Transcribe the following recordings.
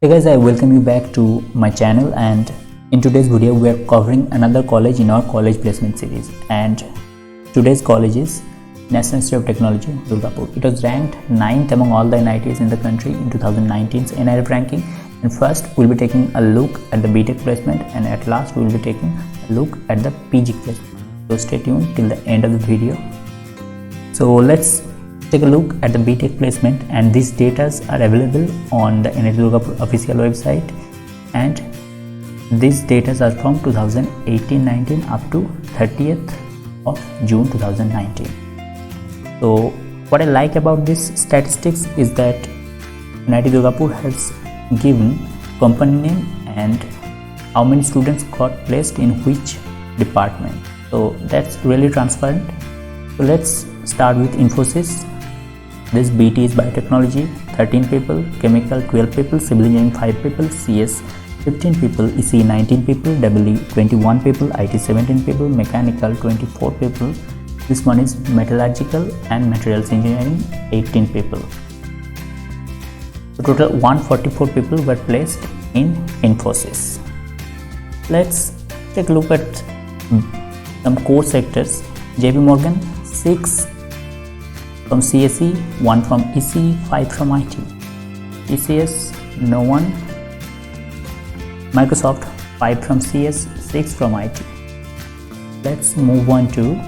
Hey guys, I welcome you back to my channel, and in today's video we are covering another college in our college placement series. And today's college is National Institute of Technology, Durgapur. It was ranked 9th among all the NITs in the country in 2019's NIRF ranking. And first we'll be taking a look at the BTech placement, and at last we'll be taking a look at the PG placement. So stay tuned till the end of the video. So let's take a look at the BTech placement, and these data are available on the NIT Durgapur official website, and these data are from 2018-19 up to 30th of June 2019. So what I like about this statistics is that NIT Durgapur has given company name and how many students got placed in which department. So that's really transparent. So let's start with Infosys. This BT is biotechnology, 13 people, chemical 12 people, civil engineering 5 people, CS 15 people, EC 19 people, WE 21 people, IT 17 people, mechanical 24 people. This one is metallurgical and materials engineering, 18 people. So total 144 people were placed in Infosys. Let's take a look at some core sectors. JP Morgan 6 from CSE, 1 from EC, 5 from IT. TCS no one. Microsoft 5 from CS, 6 from IT. Let's move on to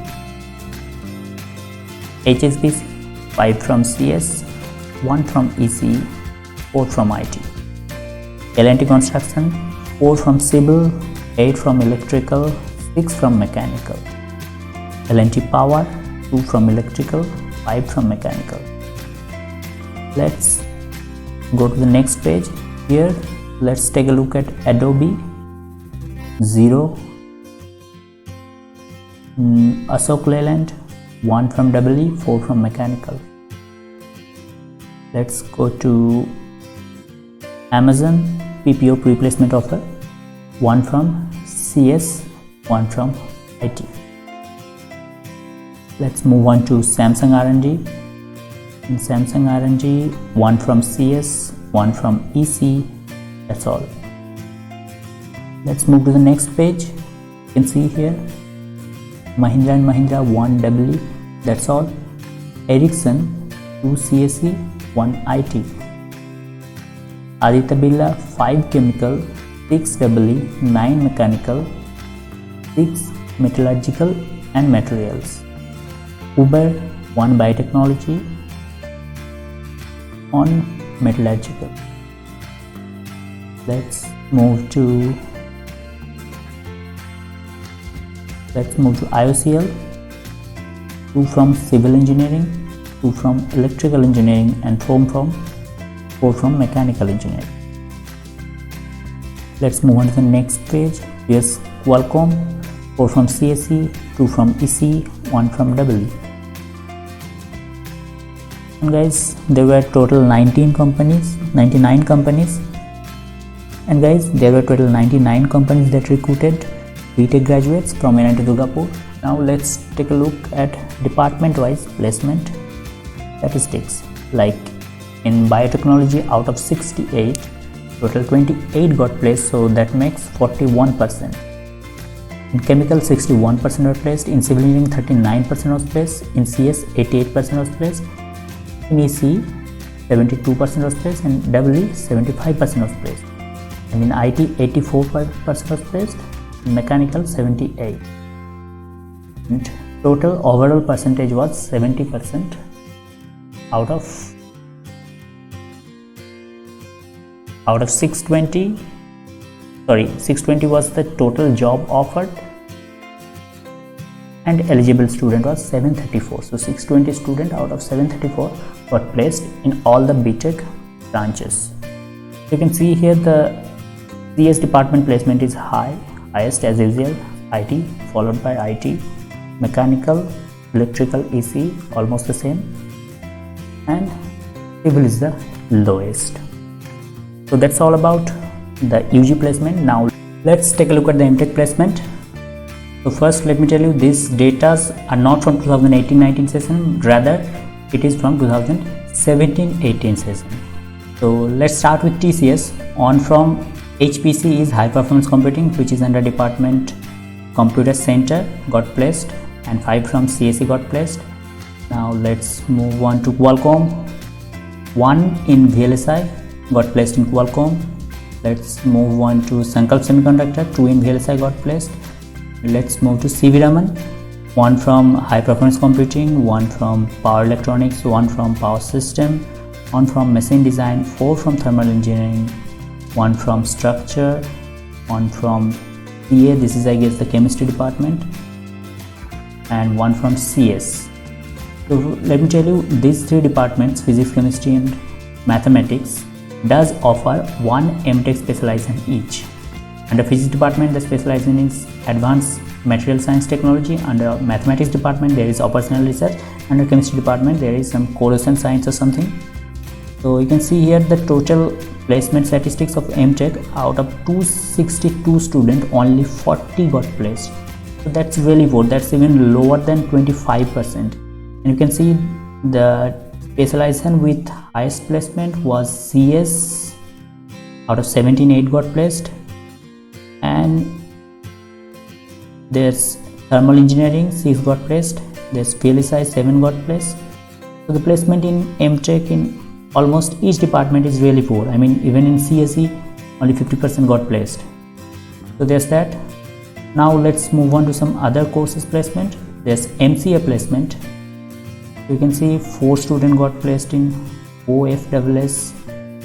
HSBC, 5 from CS, 1 from EC, 4 from IT. L&T Construction 4 from Civil, 8 from Electrical, 6 from Mechanical. L&T Power 2 from Electrical, 5 from Mechanical. Let's go to the next page. Here let's take a look at Adobe 0, Ashok Leyland 1 from WE, 4 from Mechanical. Let's go to Amazon PPO pre-placement offer, 1 from CS, 1 from IT. Let's move on to Samsung R&D. In Samsung R&D, 1 from CS, 1 from EC. That's all. Let's move to the next page. You can see here Mahindra and Mahindra 1 WE. That's all. Ericsson 2 CSE, 1 IT. Aditya Birla 5 chemical, 6 WE, 9 mechanical, 6 metallurgical and materials. Uber 1 biotechnology, 1 metallurgical. Let's move to IOCL, 2 from civil engineering, 2 from electrical engineering, and 4 from mechanical engineering. Let's move on to the next page. Here's Qualcomm, 4 from CSE, 2 from EC, 1 from WE. And guys, there were total 99 companies. And guys, there were total 99 companies that recruited BTech graduates from NIT Durgapur. Now let's take a look at department-wise placement statistics. Like in biotechnology, out of 68, total 28 got placed, so that makes 41%. In chemical, 61% were placed. In civil engineering, 39% was placed. In CS, 88% was placed. In EC, 72% was placed, and WE 75% was placed. And in IT, 84% was placed. In mechanical, 78%. And total overall percentage was 70% out of 620. 620 was the total job offered, and eligible student was 734. So 620 student out of 734 got placed in all the BTech branches. You can see here the CS department placement is highest as usual. IT followed by IT, mechanical, electrical, EC almost the same, and civil is the lowest. So that's all about the UG placement. Now let's take a look at the MTech placement. So first let me tell you, these data are not from 2018-19 session, rather it is from 2017-18 session. So let's start with TCS. On from HPC is high performance computing, which is under department computer center, got placed, and 5 from CSE got placed. Now let's move on to Qualcomm. 1 in VLSI got placed in Qualcomm. Let's move on to Sankalp Semiconductor. 2 in VLSI got placed. Let's move to CV Raman. 1 from high performance computing, 1 from power electronics, 1 from power system, 1 from machine design, 4 from thermal engineering, 1 from structure, 1 from CA, this is I guess the chemistry department, and 1 from CS. So let me tell you, these 3 departments, physics, chemistry and mathematics, does offer 1 MTech specialization each. Under physics department, the specialization is advanced material science technology. Under mathematics department, there is operational research. Under chemistry department, there is some corrosion science or something. So you can see here the total placement statistics of MTech. Out of 262 students, only 40 got placed. So that's really poor. That's even lower than 25%. And you can see the specialization with highest placement was CS. Out of 17, 8 got placed. And there's thermal engineering, 6 got placed. There's VLSI, 7 got placed. So the placement in MTech in almost each department is really poor. I mean, even in CSE, only 50% got placed. So there's that. Now let's move on to some other courses placement. There's MCA placement. You can see 4 students got placed in OFSS,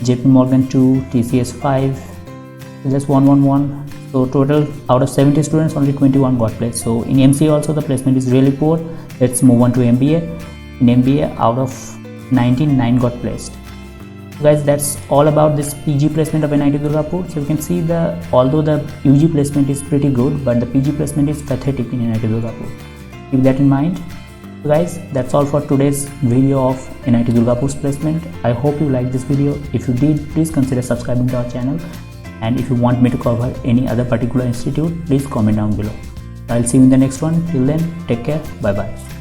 JP Morgan 2, TCS 5, just 111. So total out of 70 students, only 21 got placed. So in MCA also the placement is really poor. Let's move on to MBA. In MBA, out of 19, 9 got placed. So guys, that's all about this PG placement of NIT Durgapur. So you can see although the UG placement is pretty good, but the PG placement is pathetic in NIT Durgapur. Keep that in mind. So guys, that's all for today's video of NIT Durgapur's placement. I hope you liked this video. If you did, please consider subscribing to our channel. And if you want me to cover any other particular institute, please comment down below. I'll see you in the next one. Till then, take care. Bye bye.